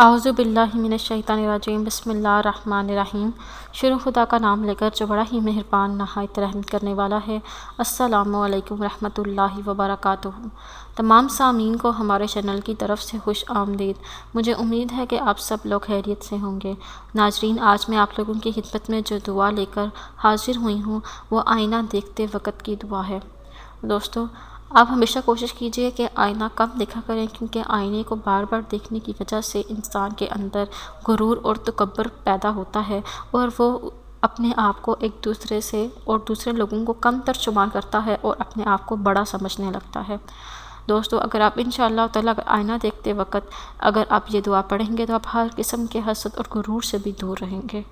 اعوذ باللہ من الشیطان الرجیم، بسم اللہ الرحمن الرحیم۔ شروع خدا کا نام لے کر جو بڑا ہی مہربان نہایت رحم کرنے والا ہے۔ السلام علیکم ورحمۃ اللہ وبرکاتہ۔ تمام سامعین کو ہمارے چینل کی طرف سے خوش آمدید۔ مجھے امید ہے کہ آپ سب لوگ خیریت سے ہوں گے۔ ناظرین، آج میں آپ لوگوں کی خدمت میں جو دعا لے کر حاضر ہوئی ہوں وہ آئینہ دیکھتے وقت کی دعا ہے۔ دوستو، آپ ہمیشہ کوشش کیجئے کہ آئینہ کم دیکھا کریں، کیونکہ آئینے کو بار بار دیکھنے کی وجہ سے انسان کے اندر غرور اور تکبر پیدا ہوتا ہے اور وہ اپنے آپ کو ایک دوسرے سے اور دوسرے لوگوں کو کم تر شمار کرتا ہے اور اپنے آپ کو بڑا سمجھنے لگتا ہے۔ دوستو، اگر آپ انشاءاللہ تعالیٰ آئینہ دیکھتے وقت اگر آپ یہ دعا پڑھیں گے تو آپ ہر قسم کے حسد اور غرور سے بھی دور رہیں گے۔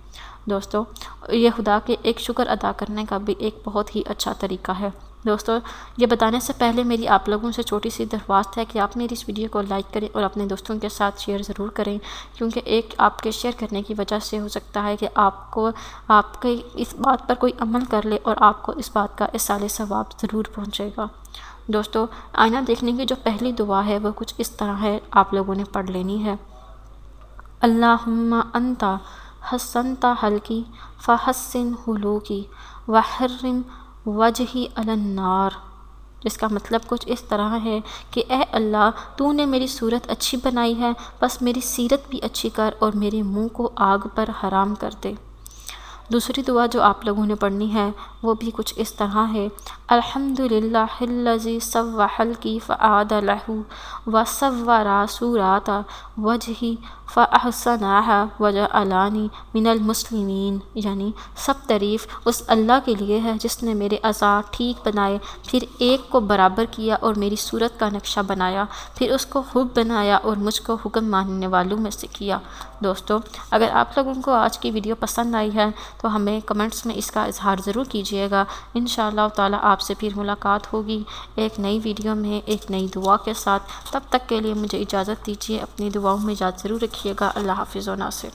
دوستو، یہ خدا کے ایک شکر ادا کرنے کا بھی ایک بہت ہی اچھا طریقہ ہے۔ دوستو، یہ بتانے سے پہلے میری آپ لوگوں سے چھوٹی سی درخواست ہے کہ آپ میری اس ویڈیو کو لائک کریں اور اپنے دوستوں کے ساتھ شیئر ضرور کریں، کیونکہ ایک آپ کے شیئر کرنے کی وجہ سے ہو سکتا ہے کہ آپ کے اس بات پر کوئی عمل کر لے اور آپ کو اس بات کا ایصال ثواب ضرور پہنچے گا۔ دوستو، آئینہ دیکھنے کی جو پہلی دعا ہے وہ کچھ اس طرح ہے، آپ لوگوں نے پڑھ لینی ہے۔ اللہم انت حسنت خلقی فحسن خلوقی وحرم وجہی علی النار، جس کا مطلب کچھ اس طرح ہے کہ اے اللہ، تو نے میری صورت اچھی بنائی ہے، بس میری سیرت بھی اچھی کر اور میرے منہ کو آگ پر حرام کر دے۔ دوسری دعا جو آپ لوگوں نے پڑھنی ہے وہ بھی کچھ اس طرح ہے۔ الحمدللہ الذی سوّی خلقی فعدلہ وصور صورۃ وجہی فاحسنہا وجعلنی من المسلمین، یعنی سب تعریف اس اللہ کے لیے ہے جس نے میرے اعضاء ٹھیک بنائے، پھر ایک کو برابر کیا اور میری صورت کا نقشہ بنایا، پھر اس کو خوب بنایا اور مجھ کو حکم ماننے والوں میں سے کیا۔ دوستو، اگر آپ لوگوں کو آج کی ویڈیو پسند آئی ہے تو ہمیں کمنٹس میں اس کا اظہار ضرور کیجئے گا۔ انشاءاللہ تعالیٰ آپ سے پھر ملاقات ہوگی ایک نئی ویڈیو میں ایک نئی دعا کے ساتھ۔ تب تک کے لیے مجھے اجازت دیجیے، اپنی دعاؤں میں یاد ضرور رکھیے گا۔ اللہ حافظ و ناصر۔